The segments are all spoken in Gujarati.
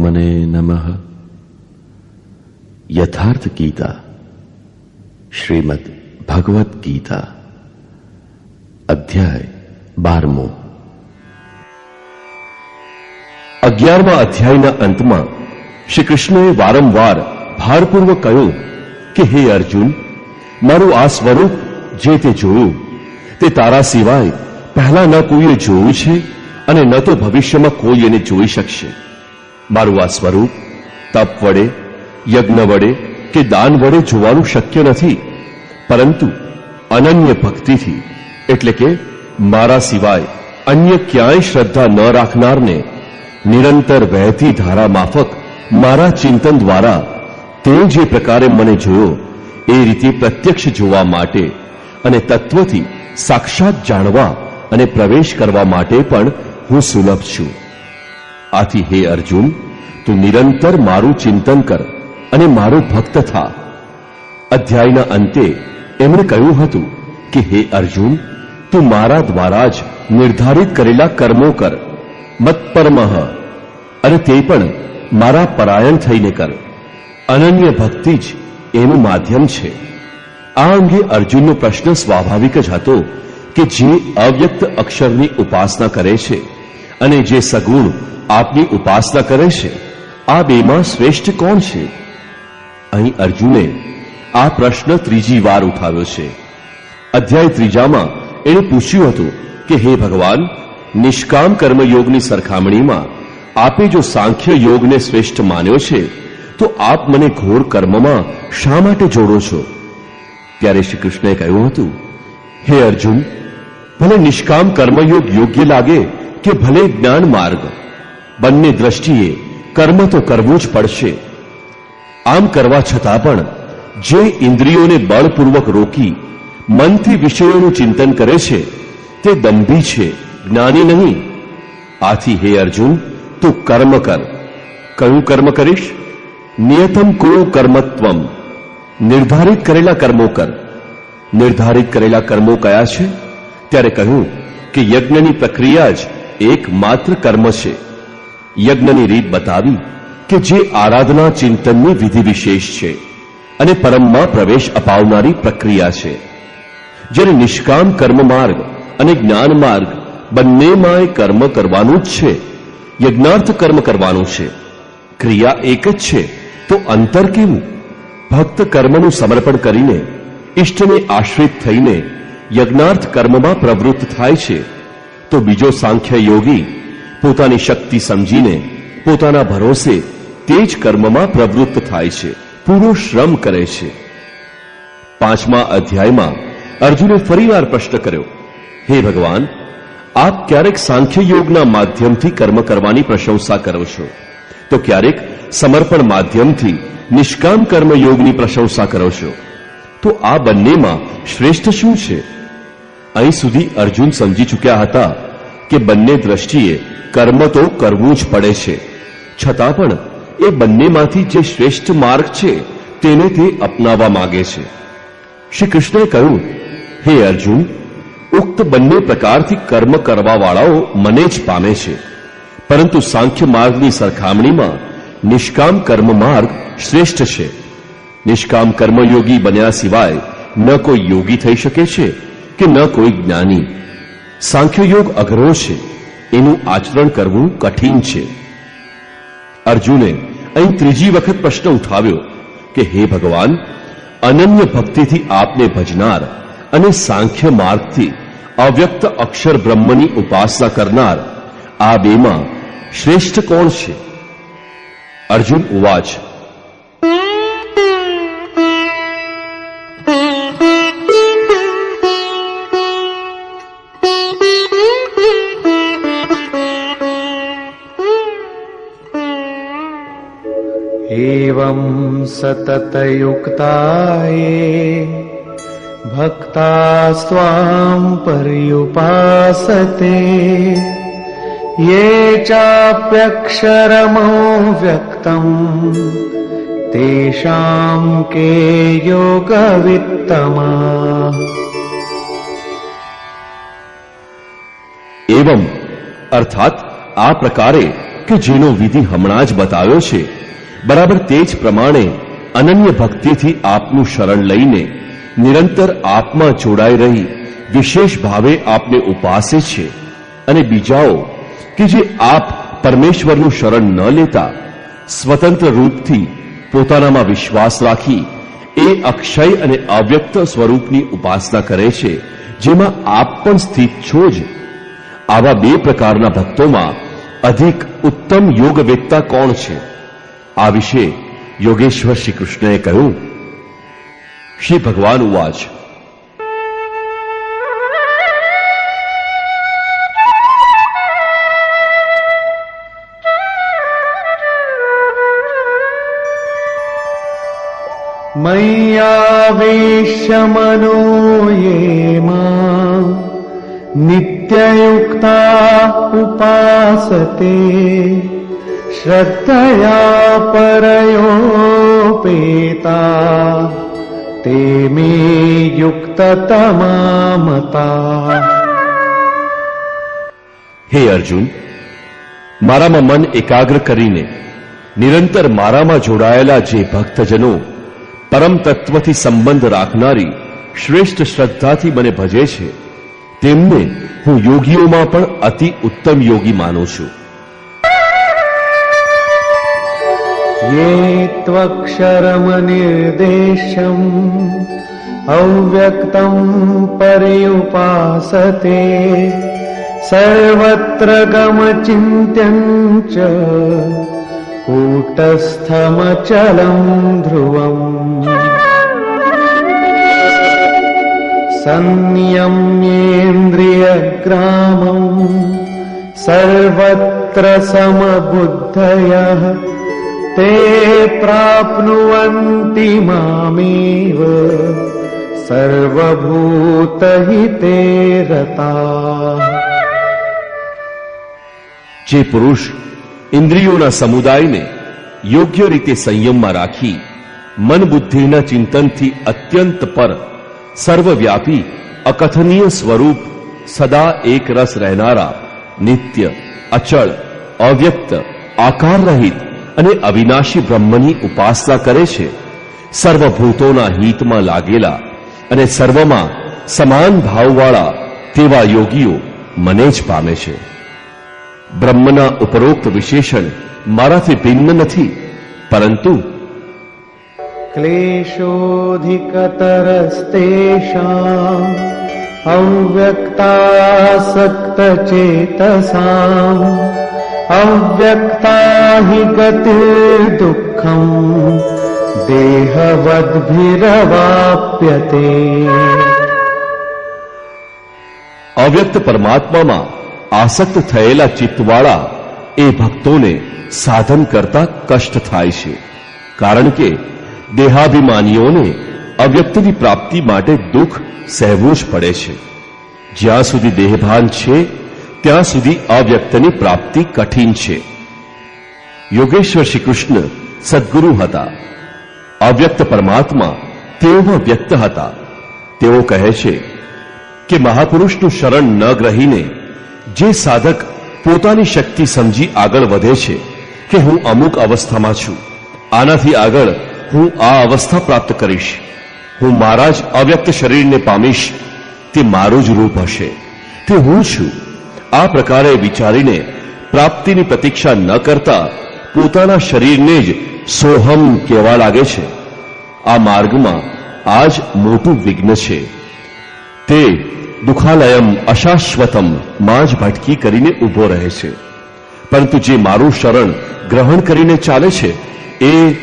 परमात्मने नमः। यथार्थ गीता, श्रीमद् भगवत गीता, अध्याय 12। 11મા અધ્યાયના અંતમાં શ્રી કૃષ્ણએ વારંવાર ભારપૂર્વક કહ્યું કે હે અર્જુન, મારું આ સ્વરૂપ જે તે જોયું તે તારા સિવાય પહેલા ન કોઈએ જોયું છે અને ન તો ભવિષ્યમાં કોઈ એને જોઈ શકશે. મારું આ સ્વરૂપ તપ વડે, યજ્ઞ વડે કે દાન વડે જોવાનું શક્ય નથી, પરંતુ અનન્ય ભક્તિથી, એટલે કે મારા સિવાય અન્ય ક્યાંય શ્રદ્ધા ન રાખનારને નિરંતર વહેતી ધારા માફક મારા ચિંતન દ્વારા તે જે પ્રકારે મને જોયો એ રીતે પ્રત્યક્ષ જોવા માટે અને તત્વથી સાક્ષાત જાણવા અને પ્રવેશ કરવા માટે પણ હું સુલભ છું. આથી હે અર્જુન, તું નિરંતર મારું ચિંતન કર અને મારો ભક્ત થા. અધ્યાયના અંતે એમણે કહ્યું હતું કે હે અર્જુન, તું મારા દ્વારા જ નિર્ધારિત કરેલા કર્મો કર, મત્પરમઃ, અને તે પણ મારા પરાયણ થઈને કર. અનન્ય ભક્તિ જ એનું માધ્યમ છે. આ અંગે અર્જુનનો પ્રશ્ન સ્વાભાવિક જ હતો કે જે અવ્યક્ત અક્ષરની ઉપાસના કરે છે અને જે સગુણ આપની ઉપાસના કરે છે, આ બેમાં શ્રેષ્ઠ કોણ છે? અહીં અર્જુને આ પ્રશ્ન ત્રીજી વાર ઉઠાવ્યો છે. અધ્યાય 3માં એણે પૂછ્યું હતું કે હે ભગવાન, નિષ્કામ કર્મયોગની સરખામણીમાં આપે જો સાંખ્ય યોગને શ્રેષ્ઠ માન્યો છે તો આપ મને ઘોર કર્મમાં શા માટે જોડો છો? ત્યારે શ્રી કૃષ્ણએ કહ્યું હતું, હે અર્જુન, ભલે નિષ્કામ કર્મયોગ યોગ્ય લાગે કે ભલે જ્ઞાન માર્ગ, બંને દ્રષ્ટિએ કર્મ તો કરવું જ પડશે. આમ કરવા છતાં પણ જે ઇન્દ્રિયોને બળપૂર્વક રોકી મનથી વિષયોનું ચિંતન કરે છે તે દંભી છે, જ્ઞાની નહીં. આથી હે અર્જુન, તું કર્મ કર. કયું કર્મ કરીશ? નિયતમ કુરુ કર્મત્વમ, નિર્ધારિત કરેલા કર્મો કર. નિર્ધારિત કરેલા કર્મો કયા છે? ત્યારે કહ્યું કે યજ્ઞની પ્રક્રિયા જ એકમાત્ર કર્મ છે. યજ્ઞની રીત બતાવી કે જે આરાધના ચિંતનની વિધિ વિશેષ છે અને પરમમાં પ્રવેશ અપાવનારી પ્રક્રિયા છે. જ્યારે નિષ્કામ કર્મ માર્ગ અને જ્ઞાન માર્ગ બંનેમાં કર્મ કરવાનું જ છે, યજ્ઞાર્થ કર્મ કરવાનું છે. ક્રિયા એક જ છે તો અંતર કેવું? ભક્ત કર્મનું સમર્પણ કરીને ઇષ્ટને આશ્રિત થઈને યજ્ઞાર્થ કર્મમાં પ્રવૃત્ત થાય છે, તો બીજો સાંખ્ય યોગી પોતાની શક્તિ સમજીને પોતાના ભરોસે તે જ કર્મમાં પ્રવૃત્ત થાય છે, પૂરો શ્રમ કરે છે. 5મા અધ્યાયમાં અર્જુને ફરીવાર પ્રશ્ન કર્યો, હે ભગવાન, આપ ક્યારેક સાંખ્ય યોગના માધ્યમથી કર્મ કરવાની પ્રશંસા કરો છો તો ક્યારેક સમર્પણ માધ્યમથી નિષ્કામ કર્મયોગની પ્રશંસા કરો છો, તો આ બંનેમાં શ્રેષ્ઠ શું છે? અહીં સુધી અર્જુન સમજી ચૂક્યા હતા કે બંને દ્રષ્ટિએ કર્મ તો કરવું જ પડે છે, છતાં પણ એ બંનેમાંથી જે શ્રેષ્ઠ માર્ગ છે તેને તે અપનાવવા માંગે છે. શ્રી કૃષ્ણએ કહ્યું, હે અર્જુન, ઉક્ત બંને પ્રકારથી કર્મ કરવાવાળાઓ મને જ પામે છે, પરંતુ સાંખ્ય માર્ગની સરખામણીમાં નિષ્કામ કર્મ માર્ગ શ્રેષ્ઠ છે. નિષ્કામ કર્મયોગી બન્યા સિવાય ન કોઈ યોગી થઈ શકે છે કે ન કોઈ જ્ઞાની. સાંખ્ય યોગ અઘરો છે, એનું આચરણ કરવું કઠિન છે. અર્જુને અહીં ત્રીજી વખત પ્રશ્ન ઉઠાવ્યો કે હે ભગવાન, અનન્ય ભક્તિથી આપને ભજનાર અને સાંખ્ય માર્ગથી અવ્યક્ત અક્ષર બ્રહ્મની ઉપાસના કરનાર, આ બેમાં શ્રેષ્ઠ કોણ છે? અર્જુન ઉવાચ, एवं सततयुक्ताये भक्ता स्वां पर्युपासते ये चाप्यक्षरमव्यक्तं तेषां के योगवित्तमाः. एवं अर्थात આ પ્રકારે કે જેનો વિધિ હમણાં જ બતાવ્યો છે, બરાબર તે જ પ્રમાણે અનન્ય ભક્તિથી આપનું શરણ લઈને નિરંતર આપમાં જોડાઈ રહી વિશેષ ભાવે આપને ઉપાસે છે, અને બીજાઓ કે જે આપ પરમેશ્વરનું શરણ ન લેતા સ્વતંત્ર રૂપથી પોતાનામાં વિશ્વાસ રાખી એ અક્ષય અને અવ્યક્ત સ્વરૂપની ઉપાસના કરે છે, જેમાં આપ પણ સ્થિત છો જ. આવા બે પ્રકારના ભક્તોમાં અધિક ઉત્તમ યોગવેત્તા કોણ છે? આ વિશે યોગેશ્વર શ્રી કૃષ્ણએ કહ્યું. શ્રી ભગવાન ઉવાચ, मय्यावेश्य मनो ये मां नित्ययुक्ता उपासते श्रद्धया परयोपेता ते मे युक्ततमा मता. હે અર્જુન, મારામાં મન એકાગ્ર કરીને નિરંતર મારામાં જોડાયેલા જે ભક્તજનો પરમ તત્વથી સંબંધ રાખનારી શ્રેષ્ઠ શ્રદ્ધાથી મને ભજે છે, તેમને હું યોગીઓમાં પણ અતિ ઉત્તમ યોગી માનું છું. ये त्वक्षरमनिर्देशम् अव्यक्तं पर्युपासते सर्वत्र गमचिन्त्यं च कूटस्थमचलं ध्रुवम् संयम्येन्द्रियग्रामं सर्वत्र समबुद्धयः ते प्राप्नुवन्ति मामेव सर्वभूतहिते रताः. જે પુરુષ ઇન્દ્રિયોના સમુદાયને યોગ્ય રીતે સંયમમાં રાખી મન બુદ્ધિના ચિંતનથી અત્યંત પર સર્વવ્યાપી અકથનીય સ્વરૂપ સદા એક રસ રહેનારા નિત્ય અચળ અવ્યક્ત આકાર રહિત અને અવિનાશી બ્રહ્મની ઉપાસના કરે છે, સર્વભૂતોના હિતમાં લાગેલા અને સર્વમાં સમાન ભાવવાળા તેવા યોગીઓ મને જ પામે છે. બ્રહ્મના ઉપરોક્ત વિશેષણ મારાથી ભિન્ન નથી, પરંતુ क्लेशोऽधिकतरस्तेषाम् अव्यक्तासक्तचेतसाम् अव्यक्ता हि गतिर्दुःखम् देहवद्भिरवाप्यते. અવ્યક્ત પરમાત્મામાં આસક્ત થયેલા ચિત્તવાળા એ ભક્તોને સાધન કરતા કષ્ટ થાય છે, કારણ કે દેહાભિમાનીઓને અવ્યક્તની પ્રાપ્તિ માટે દુઃખ સહેવું જ પડે છે. જ્યાં સુધી દેહભાન છે ત્યાં સુધી અવ્યક્તની પ્રાપ્તિ કઠિન છે. યોગેશ્વર શ્રી કૃષ્ણ સદ્ગુરુ હતા. અવ્યક્ત પરમાત્મા તેઓમાં વ્યક્ત હતા. તેઓ કહે છે કે મહાપુરુષનું શરણ ન ગ્રહીને જે સાધક પોતાની શક્તિ સમજી આગળ વધે છે કે હું અમુક અવસ્થામાં છું, આનાથી આગળ હું આ અવસ્થા પ્રાપ્ત કરીશ, હું મારા જ અવ્યક્ત શરીરને પામીશ, તે મારું જ રૂપ હશે, તે હું છું, આ પ્રકારે વિચારીને પ્રાપ્તિની પ્રતીક્ષા ન કરતા પોતાના શરીરને જ સોહમ કહેવા લાગે છે. આ માર્ગમાં આ જ મોટું વિઘ્ન છે. તે દુઃખાલયમ અશાશ્વતમ માં જ ભટકી કરીને ઊભો રહે છે. પરંતુ જે મારું શરણ ગ્રહણ કરીને ચાલે છે એ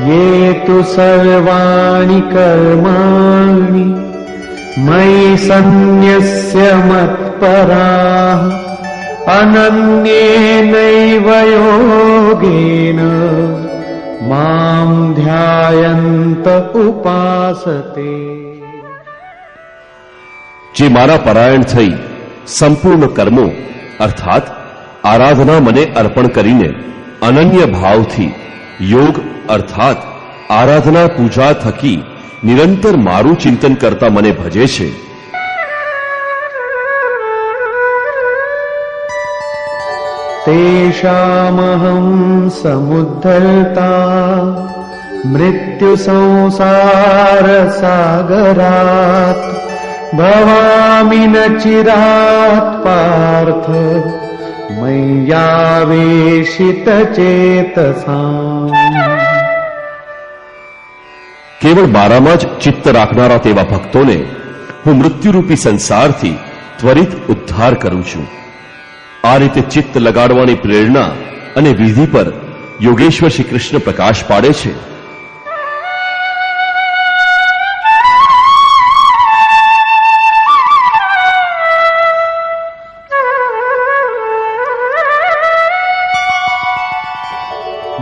ये तु सर्वाणि कर्माणि मयि सन्न्यस्य मत्पराः अनन्येनैव योगेन मां ध्यायन्त उपासते. જે મારા પરાયણ થઈ સંપૂર્ણ કર્મો અર્થાત આરાધના મને અર્પણ કરીને અનન્ય ભાવથી યોગ અર્થાત આરાધના પૂજા થકી નિરંતર મારું ચિંતન કરતા મને ભજે છે, तेषामहं समुद्धर्ता मृत्यु संसार सागरात् भवामि न चिरात् पार्थ मय्यावेशित चेतसाम्। કેવળ મારામાં જ ચિત્ત રાખનારા તેવા ભક્તોને હું મૃત્યુરૂપી સંસારથી ત્વરિત ઉદ્ધાર કરું છું. આ રીતે ચિત્ત લગાડવાની પ્રેરણા અને વિધિ પર યોગેશ્વર શ્રી કૃષ્ણ પ્રકાશ પાડે છે.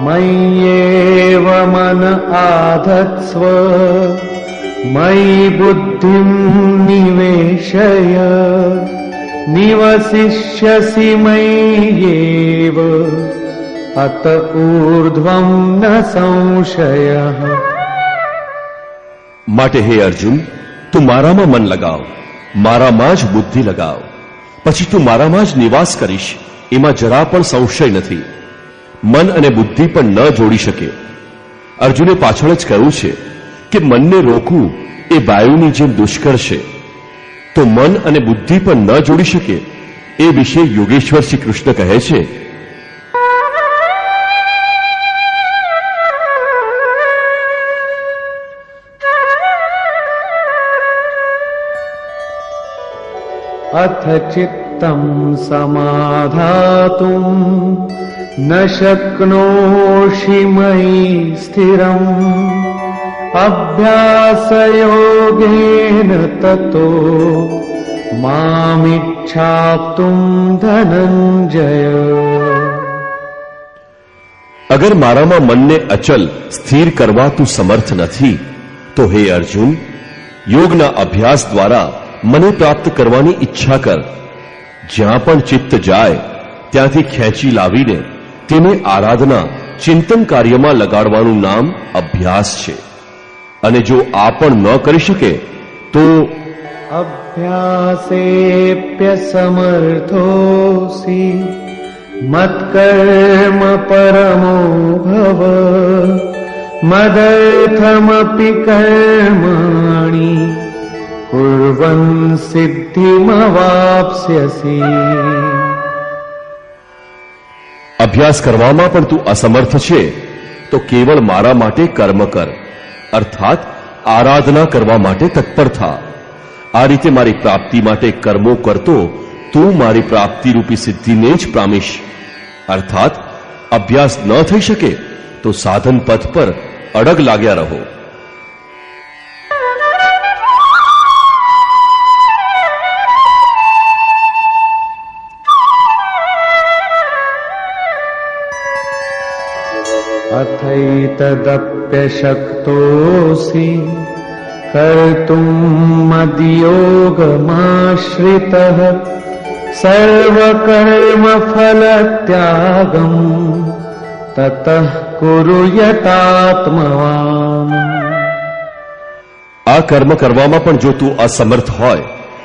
मय्येव मन आधत्स्व मयि बुद्धिं निवेशय निवसिष्यसि मय्येव अत ऊर्ध्वं न संशयः। માટે હે અર્જુન, તું મારામાં મન લગાવ, મારામાં જ બુદ્ધિ લગાવ, પછી તું મારામાં જ નિવાસ કરીશ, એમાં જરા પણ સંશય નથી. મન અને બુદ્ધિ પણ ન જોડી શકે. અર્જુને પાછળ જ કહ્યું છે કે મનને રોકવું એ વાયુની જેમ દુષ્કર છે. તો મન અને બુદ્ધિ પણ ન જોડી શકે એ વિશે યોગેશ્વર શ્રી કૃષ્ણ કહે છે, अथ चित्तं समाधातुं न शक्नोषि मयि स्थिरम् अभ्यासयोगेन ततो मामिच्छाप्तुं धनञ्जय। અગર મારામાં મનને અચલ સ્થિર કરવા તું સમર્થ નથી તો હે અર્જુન, યોગના અભ્યાસ દ્વારા મને પ્રાપ્ત કરવાની ઈચ્છા કર. જ્યાં પણ ચિત્ત જાય ત્યાંથી ખેંચી લાવીને તેને આરાધના ચિંતન કાર્યમાં લગાડવાનું નામ અભ્યાસ છે. અને જો આ પણ ન કરી શકે તો अभ्यासेऽप्य समर्थोऽसि मत्कर्म परमो भव मदर्थमपि कर्माणि कुर्वन् सिद्धिमवाप्स्यसि। અભ્યાસ કરવામાં પણ તું અસમર્થ છે તો કેવળ મારા માટે કર્મ કર, અર્થાત આરાધના કરવા માટે તત્પર થા. આ રીતે મારી પ્રાપ્તિ માટે કર્મો કરતો તું મારી પ્રાપ્તિરૂપી સિદ્ધિને જ પામીશ. અર્થાત અભ્યાસ ન થઈ શકે તો સાધન પથ પર અડગ લાગ્યા રહો. अथैतदप्यशक्तोऽसि कर्तुं मद्योगमाश्रितः सर्वकर्मफलत्यागम् ततः कुरु यतात्मवान्। આ કર્મ કરવામાં પણ જો તું અસમર્થ હોય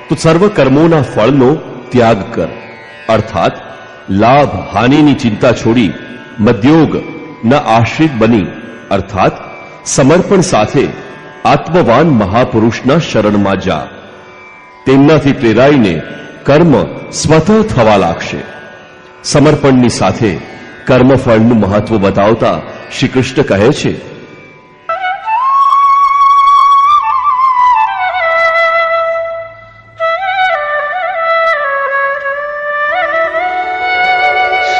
તો સર્વ કર્મોના ફળનો ત્યાગ કર, અર્થાત લાભ હાનિની ચિંતા છોડી મદ્યોગ ના આશ્રિત બની, અર્થાત સમર્પણ સાથે આત્મવાન મહાપુરુષના શરણમાં જા. તેમનાથી પ્રેરાઈને કર્મ સ્વતઃ થવા લાગશે. સમર્પણની સાથે કર્મફળનું મહત્વ બતાવતા શ્રી કૃષ્ણ કહે છે,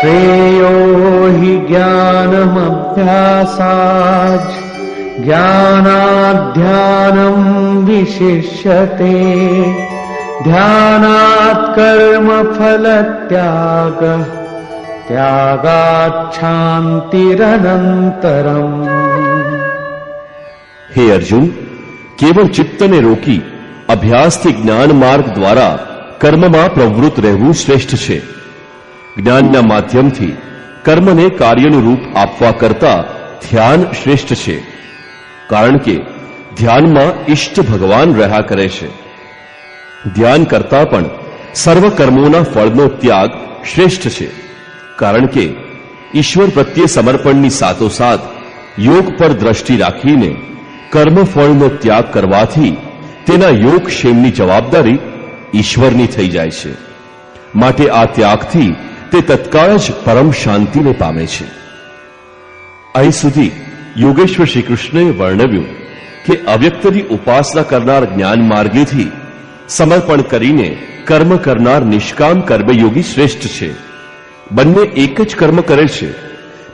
श्रेयो हि ज्ञानमभ्यासाच् ज्ञानाध्यानं विशिष्यते ध्यानात् कर्मफलत्यागः त्यागात् शान्तिरनन्तरम्। હે અર્જુન, કેવળ ચિત્તને રોકી અભ્યાસથી જ્ઞાન માર્ગ દ્વારા કર્મમાં પ્રવૃત્ત રહેવું શ્રેષ્ઠ છે. જ્ઞાનના માધ્યમથી કર્મને કાર્યનું રૂપ આપવા કરતા ધ્યાન શ્રેષ્ઠ છે, કારણ કે ધ્યાનમાં ઈષ્ટ ભગવાન રહ્યા કરે છે. ધ્યાન કરતા પણ સર્વ કર્મોના ફળનો ત્યાગ શ્રેષ્ઠ છે, કારણ કે ઈશ્વર પ્રત્યે સમર્પણની સાથોસાથ યોગ પર દ્રષ્ટિ રાખીને કર્મફળનો ત્યાગ કરવાથી તેના યોગક્ષેમની જવાબદારી ઈશ્વરની થઈ જાય છે. માટે આ ત્યાગથી તે તત્કાળ જ પરમ શાંતિને પામે છે. અહીં સુધી યોગેશ્વર શ્રી કૃષ્ણએ વર્ણવ્યું કે અવ્યક્તની ઉપાસના કરનાર જ્ઞાન માર્ગેથી સમર્પણ કરીને કર્મ કરનાર નિષ્કામ કર્મયોગી શ્રેષ્ઠ છે. બંને એક જ કર્મ કરે છે,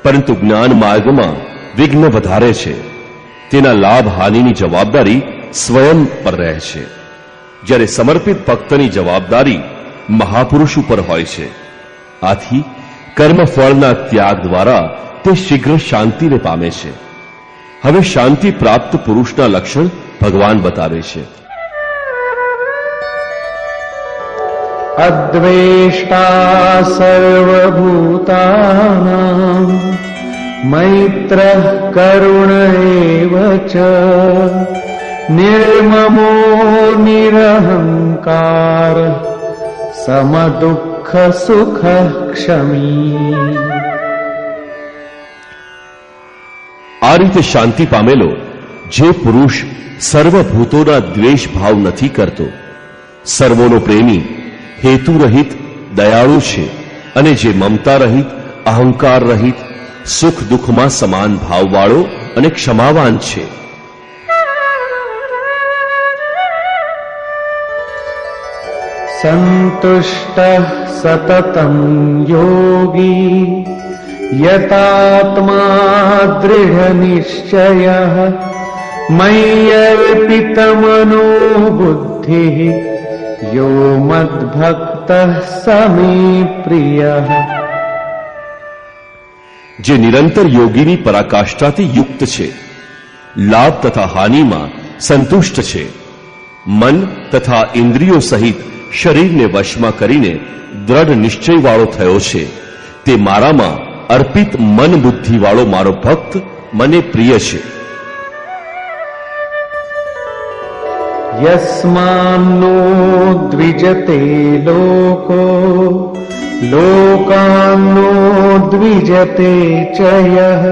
પરંતુ જ્ઞાન માર્ગમાં વિઘ્ન વધારે છે. તેના લાભ હાનિની જવાબદારી સ્વયં પર રહે છે, જ્યારે સમર્પિત ભક્તની જવાબદારી મહાપુરુષ ઉપર હોય છે. આથી કર્મફળના ત્યાગ દ્વારા તે શીઘ્ર શાંતિને પામે છે. હવે શાંતિ પ્રાપ્ત પુરુષના લક્ષણ ભગવાન બતાવે છે. અદ્વેષ્ટા સર્વભૂતાનાં મૈત્રઃ કરુણ એવ ચ નિર્મમો નિરહંકાર સમદુઃખ સુખ ક્ષમી. આ રીતે શાંતિ પામેલો જે પુરુષ સર્વભૂતોના દ્વેષ ભાવ નથી કરતો, સર્વોનો પ્રેમી, હેતુ રહિત, દયાળુ છે અને જે મમતા રહિત, અહંકાર રહિત, સુખ દુઃખમાં સમાન ભાવવાળો અને ક્ષમાવાન છે. સંતુષ્ટ સતતં યોગી યતાત્મા દૃઢ નિશ્ચયઃ મય્યર્પિતમનો બુદ્ધિઃ યો મદ્ભક્તઃ સમે પ્રિયઃ. જે નિરંતર યોગીની પરાકાષ્ઠાથી યુક્ત છે, લાભ તથા હાનિમાં સંતુષ્ટ છે, મન તથા ઇન્દ્રિયો સહિત શરીરને વશમાં કરીને દ્રઢ નિશ્ચયવાળો થયો છે, તે મારામાં અર્પિત મન બુદ્ધિવાળો મારો ભક્ત મને પ્રિય છે. યસ્માન્નો દ્વિજતે લોકો લોકાન્નો દ્વિજતે ચ યઃ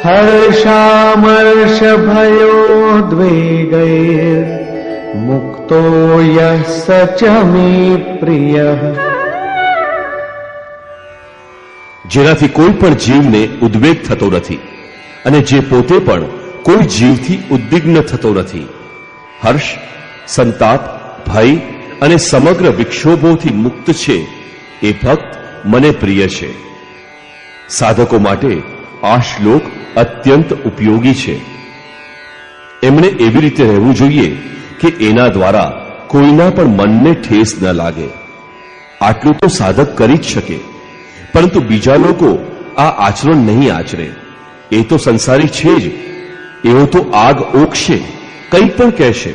હર્ષામર્ષ ભયોદ્વેગૈર મુક્તો યઃ સ ચ મે પ્રિયઃ. જેનાથી કોઈ પણ જીવને ઉદ્વેગ થતો નથી અને જે પોતે પણ કોઈ જીવથી ઉદ્વિગ્ન થતો નથી, હર્ષ, સંતાપ, ભય અને સમગ્ર વિક્ષોભોથી મુક્ત છે, એ ભક્ત મને પ્રિય છે. સાધકો માટે આ શ્લોક અત્યંત ઉપયોગી છે. એમણે એવી રીતે રહેવું જોઈએ કે એના દ્વારા કોઈના પણ મનને ઠેસ ન લાગે. આટલું તો સાધક કરી જ શકે, પરંતુ બીજા લોકો આ આચરણ નહીં આચરે. એ તો સંસારી છે જ, એઓ તો આગ ઓકશે, કંઈ પણ કહેશે,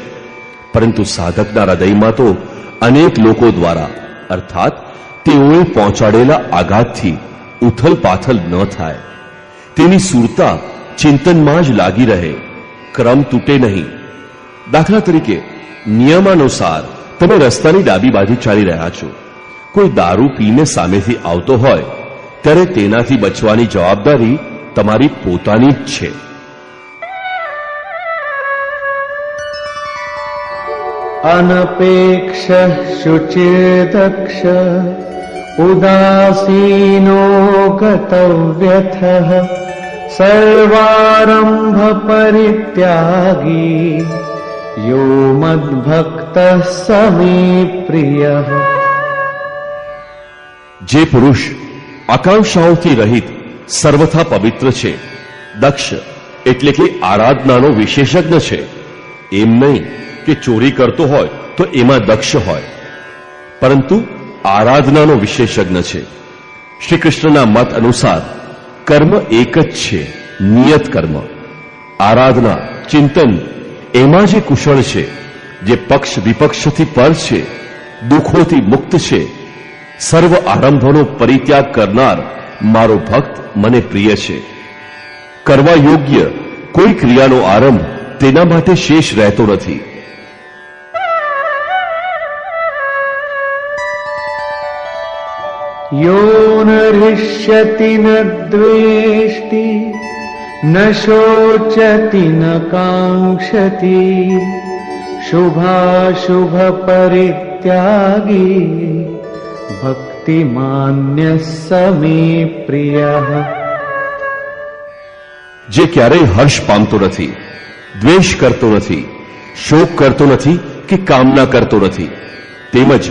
પરંતુ સાધકના હૃદયમાં તો અનેક લોકો દ્વારા અર્થાત તેઓએ પહોંચાડેલા આઘાતથી ઉથલ પાથલ ન થાય. તેની સુરતા ચિંતનમાં જ લાગી રહે, ક્રમ તૂટે નહીં. દાખલા તરીકે નિયમાનુસાર તમે રસ્તાની ડાબી બાજુ ચાલી રહ્યા છો. કોઈ દારૂ પીને સામેથી આવતો હોય ત્યારે તેનાથી બચવાની જવાબદારી તમારી પોતાની જ છે. અનપેક્ષ શુચિર્દક્ષ ઉદાસીનો ગતવ્યથઃ સર્વારંભ પરિત્યાગી યો મદ્ભક્તઃ સમે પ્રિયઃ. જે પુરુષ આકાંક્ષાઓથી રહિત સર્વથા પવિત્ર છે, દક્ષ એટલે કે આરાધનાનો વિશેષજ્ઞ છે. એમ નહીં કે ચોરી કરતો હોય તો એમાં દક્ષ હોય, પરંતુ આરાધનાનો વિશેષજ્ઞ છે. શ્રી કૃષ્ણના મત અનુસાર કર્મ એક જ છે, નિયત કર્મ. આરાધના, ચિંતન એમાં જે કુશળ છે, જે પક્ષ વિપક્ષથી પર છે, દુઃખોથી મુક્ત છે, સર્વ આરંભોનો પરિત્યાગ કરનાર મારો ભક્ત મને પ્રિય છે. કરવા યોગ્ય કોઈ ક્રિયાનો આરંભ તેના માટે શેષ રહેતો નથી. यो न हृष्यति न द्वेष्टि न शोचति न काङ्क्षति शुभाशुभ परित्यागी भक्तिमान्यः स मे प्रियः। જે ક્યારેય હર્ષ પામતો નથી, દ્વેષ કરતો નથી, શોક કરતો નથી કે કામના કરતો નથી, તેમજ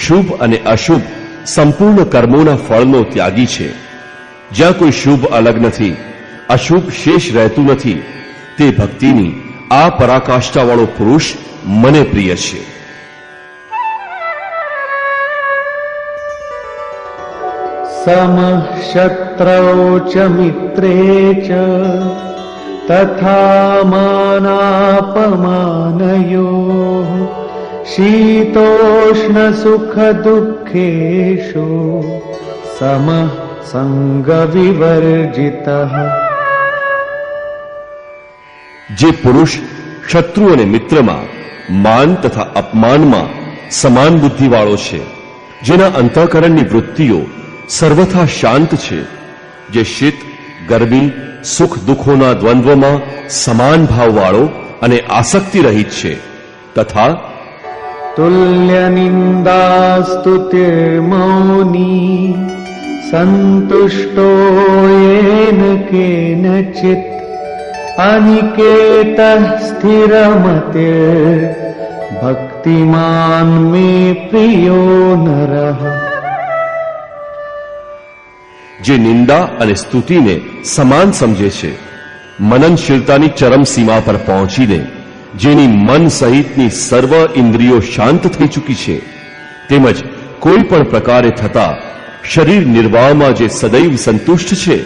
શુભ અને અશુભ સંપૂર્ણ કર્મોના ફળનો ત્યાગી છે. જ્યાં કોઈ શુભ અલગ નથી, અશુભ શેષ રહેતું નથી, તે ભક્તિની આ પરાકાષ્ઠાવાળો પુરુષ મને પ્રિય છે. समः शत्रौ च मित्रे च तथा मानापमानयोः शीतोष्ण सुख दुःखेषु समः संग विवर्जितः। જે પુરુષ શત્રુ અને મિત્રમાં માન તથા અપમાનમાં સમાન બુદ્ધિવાળો છે, જેના અંતઃકરણની વૃત્તિઓ સર્વથા શાંત છે, જે શીત ગરમી સુખ દુઃખોના દ્વંદ્વમાં સમાન ભાવવાળો અને આસક્તિ રહિત છે, તથા तुल्य निन्दास्तुतिर्मौनी संतुष्टो येन केनचित् अनिकेतः स्थिरमतिर् भक्तिमान् मे प्रियो नरः। જે નિંદા અને સ્તુતિને સમાન સમજે છે, મનનશીલતાની ચરમ સીમા પર પહોંચીને જેની મન સહિતની સર્વ ઇન્દ્રિયો શાંત થઈ ચૂકી છે, તેમજ કોઈ પણ પ્રકારે થતા શરીર નિર્વાહમાં જે સદૈવ સંતુષ્ટ છે,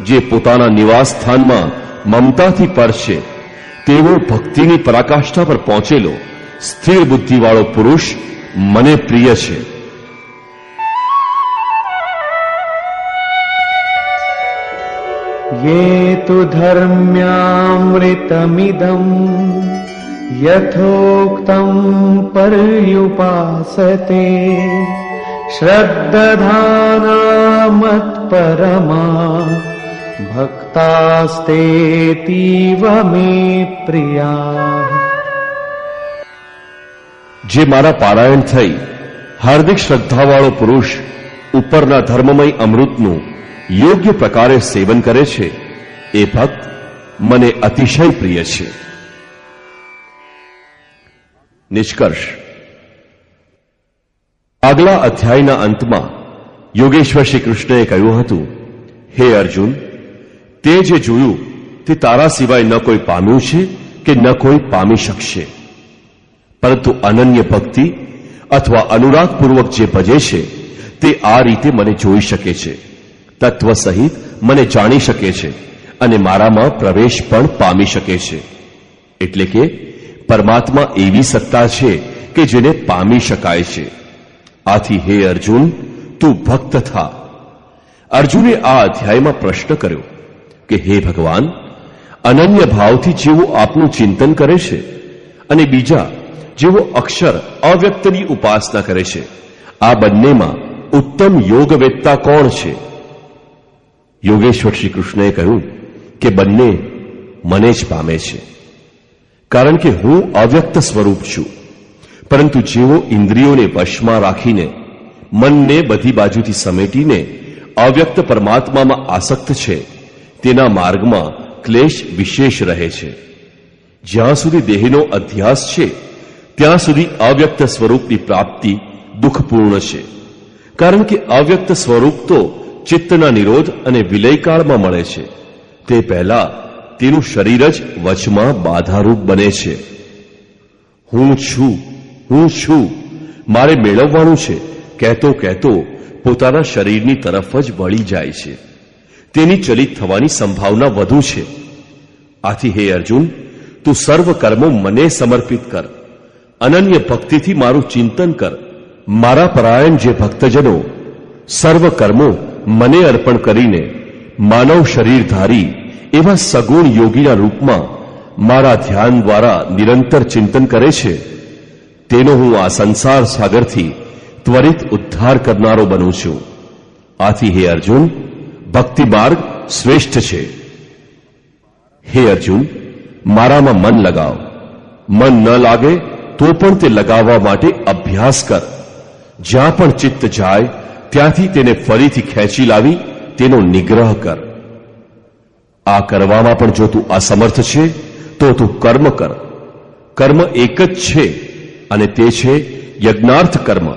જે પોતાના નિવાસ સ્થાનમાં મમતાથી પર છે, તેવો ભક્તિની પરાકાષ્ઠા પર પહોંચેલો સ્થિર બુદ્ધિવાળો પુરુષ મને પ્રિય છે. ये तु धर्म्यामृतमिदम् यथोक्तम् पर्युपासते श्रद्दधाना मत्परमा भक्तास्तेतीव मे प्रियाः। જે મારા પારાયણ થઈ હાર્દિક શ્રદ્ધાવાળો પુરુષ ઉપરના ધર્મમય અમૃતનું યોગ્ય પ્રકારે સેવન કરે છે, એ ભક્ત મને અતિશય પ્રિય છે. નિષ્કર્ષ. આગલા અધ્યાયના અંતમાં યોગેશ્વર શ્રી કૃષ્ણએ કહ્યું હતું, હે અર્જુન, તે જે જોયું તે તારા સિવાય ન કોઈ પામ્યું છે કે ન કોઈ પામી શકશે, પરંતુ અનન્ય ભક્તિ અથવા અનુરાગપૂર્વક જે ભજે છે તે આ રીતે મને જોઈ શકે છે, તત્વ સહિત મને જાણી શકે છે અને મારામાં પ્રવેશ પણ પામી શકે છે. એટલે કે પરમાત્મા એવી સત્તા છે કે જેને પામી શકાય છે. આથી હે અર્જુન, તું ભક્ત થા. અર્જુને આ અધ્યાયમાં પ્રશ્ન કર્યો કે હે ભગવાન, અનન્ય ભાવથી જેવો આપનું ચિંતન કરે છે અને બીજા જેવો અક્ષર અવ્યક્તની ઉપાસના કરે છે, આ બંનેમાં ઉત્તમ યોગવેત્તા કોણ છે? યોગેશ્વર શ્રી કૃષ્ણએ કહ્યું કે બંને મને જ પામે છે, કારણ કે હું અવ્યક્ત સ્વરૂપ છું. પરંતુ જેઓ ઇન્દ્રિયોને વશમાં રાખીને મનને બધી બાજુથી સમેટીને અવ્યક્ત પરમાત્મામાં આસક્ત છે, તેના માર્ગમાં ક્લેશ વિશેષ રહે છે. જ્યાં સુધી દેહનો અધ્યાસ છે ત્યાં સુધી અવ્યક્ત સ્વરૂપની પ્રાપ્તિ દુઃખપૂર્ણ છે, કારણ કે અવ્યક્ત સ્વરૂપ તો ચિત્તના નિરોધ અને વિલયકાળમાં મળે છે. તે પહેલા તેનું શરીર જ વચમાં બાધારૂપ બને છે. હું છું, હું છું, મારે મેળવવાનું છે કહેતો કહેતો પોતાના શરીરની તરફ જ વળી જાય છે. તેની ચલિત થવાની સંભાવના વધુ છે. આથી હે અર્જુન, તું સર્વ કર્મો મને સમર્પિત કર, અનન્ય ભક્તિથી મારું ચિંતન કર. મારા પરાયણ જે ભક્તજનો સર્વ કર્મો મને અર્પણ કરીને માનવ શરીર ધારી એવા સગુણ યોગીના રૂપમાં મારા ધ્યાન દ્વારા નિરંતર ચિંતન કરે છે, તેનો હું આ સંસાર સાગરથી ત્વરિત ઉદ્ધાર કરનારો બનું છું. આથી હે અર્જુન, ભક્તિ માર્ગ શ્રેષ્ઠ છે. હે અર્જુન, મારામાં મન લગાવ. મન ન લાગે તો પણ તે લગાવવા માટે અભ્યાસ કર. જ્યાં પણ ચિત્ત જાય ત્યાંથી તેને ફરીથી ખેંચી લાવી તેનો નિગ્રહ કર. આ કરવામાં પણ જો તું અસમર્થ છે તો તું કર્મ કર. કર્મ એક જ છે અને તે છે યજ્ઞાર્થ કર્મ.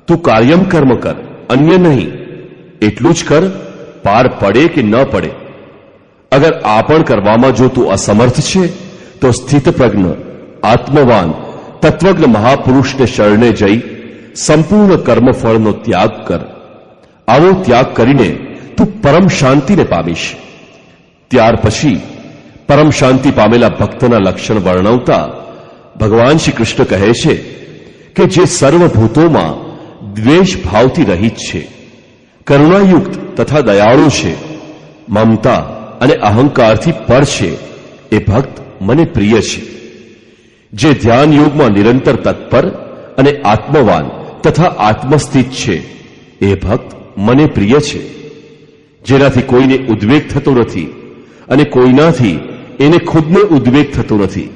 તું કાર્યમ કર્મ કર, અન્ય નહીં. એટલું જ કર, પાર પડે કે ન પડે. અગર આ પણ કરવામાં જો તું અસમર્થ છે તો સ્થિતપ્રજ્ઞ, આત્મવાન, તત્વજ્ઞ મહાપુરુષને શરણે જઈ સંપૂર્ણ કર્મફળનો ત્યાગ કર. આવો ત્યાગ કરીને તું પરમ શાંતિને પામીશ. ત્યાર પછી પરમ શાંતિ પામેલા ભક્તના લક્ષણ વર્ણવતા ભગવાન શ્રી કૃષ્ણ કહે છે કે જે સર્વભૂતોમાં દ્વેષ ભાવથી રહિત છે, કરુણાયુક્ત તથા દયાળુ છે, મમતા અને અહંકારથી પર છે, એ ભક્ત મને પ્રિય છે. જે ધ્યાન યોગમાં નિરંતર તત્પર અને આત્મવાન તથા આત્મસ્થિત છે, એ ભક્ત મને પ્રિય છે. જેનાથી કોઈને ઉદ્વેગ થતો નથી અને કોઈનાથી એને ખુદને ઉદ્વેગ થતો નથી,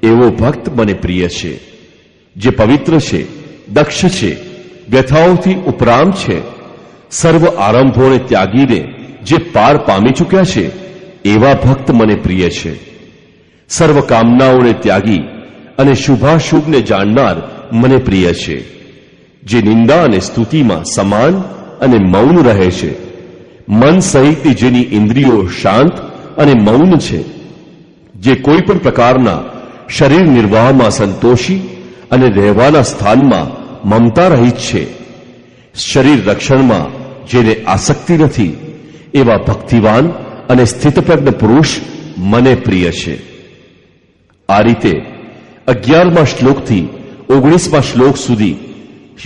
એવો ભક્ત મને પ્રિય છે. જે પવિત્ર છે, દક્ષ છે, વ્યથાઓથી ઉપરામ છે, સર્વ આરંભોને ત્યાગીને જે પાર પામી ચૂક્યા છે, એવા ભક્ત મને પ્રિય છે. સર્વ કામનાઓને ત્યાગી અને શુભાશુભને જાણનાર મને પ્રિય છે. જે નિંદા અને સ્તુતિમાં સમાન અને મૌન રહે છે, મન સહિતની જેની ઇન્દ્રિયો શાંત અને મૌન છે, જે કોઈ પણ પ્રકારના શરીર નિર્વાહમાં સંતોષી અને રહેવાના સ્થાનમાં મમતા રહિત છે, શરીર રક્ષણમાં જેને આસક્તિ નથી, એવા ભક્તિવાન અને સ્થિતપ્રજ્ઞ પુરુષ મને પ્રિય છે. આ રીતે 11મા શ્લોકથી 19મા શ્લોક સુધી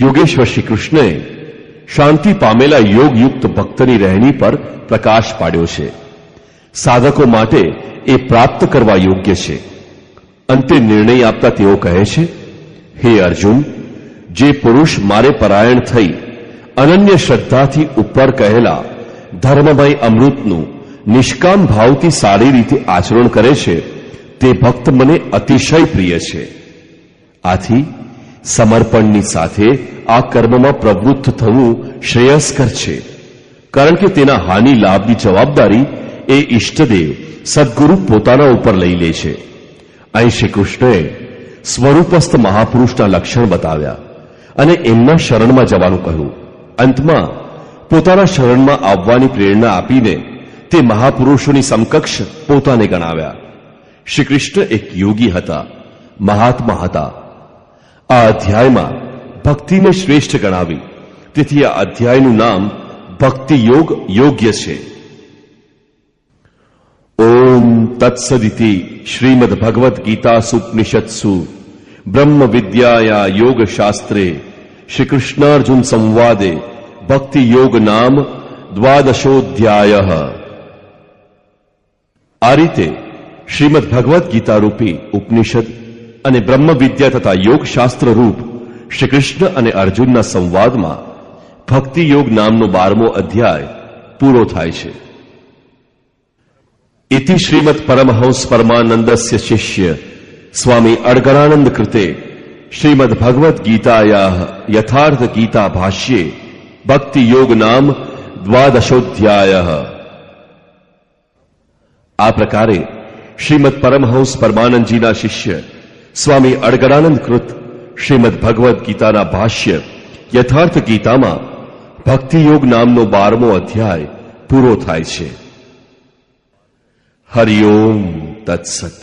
યોગેશ્વર શ્રી કૃષ્ણએ શાંતિ પામેલા યોગયુક્ત ભક્તની રહેણી પર પ્રકાશ પાડ્યો છે. સાધકો માટે એ પ્રાપ્ત કરવા યોગ્ય છે. અંતે નિર્ણય આપતા તેઓ કહે છે, હે અર્જુન, જે પુરુષ મારે પરાયણ થઈ અનન્ય શ્રદ્ધાથી ઉપર કહેલા ધર્મમય અમૃતનું નિષ્કામ ભાવથી સારી રીતે આચરણ કરે છે, તે ભક્ત મને અતિશય પ્રિય છે. આથી સમર્પણની સાથે આ કર્મમાં પ્રવૃત્ત થવું શ્રેયસ્કર છે, કારણ કે તેના હાનિ લાભની જવાબદારી એ ઈષ્ટદેવ સદગુરુ પોતાના ઉપર લઈ લે છે. અહીં શ્રી કૃષ્ણએ સ્વરૂપસ્થ મહાપુરુષના લક્ષણ બતાવ્યા અને એમના શરણમાં જવાનું કહ્યું. અંતમાં પોતાના શરણમાં આવવાની પ્રેરણા આપીને તે મહાપુરુષોની સમકક્ષ પોતાને ગણાવ્યા. શ્રી કૃષ્ણ એક યોગી હતા, મહાત્મા હતા. આ અધ્યાયમાં ભક્તિને શ્રેષ્ઠ ગણાવી, તેથી આ અધ્યાયનું નામ ભક્તિ યોગ યોગ્ય છે. ઓમ તત્સદિતિ શ્રીમદ ભગવદ્ ગીતાસુપનિષત્સુ બ્રહ્મ વિદ્યાયા યોગ શાસ્ત્રે શ્રી કૃષ્ણાર્જુન સંવાદે ભક્તિ યોગ નામ 12ધ્યાય. આ રીતે શ્રીમદ ભગવદ્ ગીતા રૂપી ઉપનિષદ અને બ્રહ્મ વિદ્યા તથા યોગ શાસ્ત્ર રૂપ શ્રી કૃષ્ણ અને અર્જુનના સંવાદમાં ભક્તિ યોગ નામનો 12મો અધ્યાય પૂરો થાય છે. ઇતિ શ્રીમદ પરમહંસ પરમાનંદસ્ય શિષ્ય સ્વામી અડગણાનંદ કૃતે શ્રીમદ ભગવદ્ ગીતાયાઃ યથાર્થ ગીતા ભાષ્યે ભક્તિ યોગ નામ 12ધ્યાય. આ પ્રકારે શ્રીમદ પરમહંસ પરમાનંદજીના શિષ્ય સ્વામી અડગણાનંદ કૃત શ્રીમદ ભગવદ્ ગીતાના ભાષ્ય યથાર્થ ગીતામાં ભક્તિ યોગ નામનો 12મો અધ્યાય પૂરો થાય છે. હરિ ઓમ તત્સત.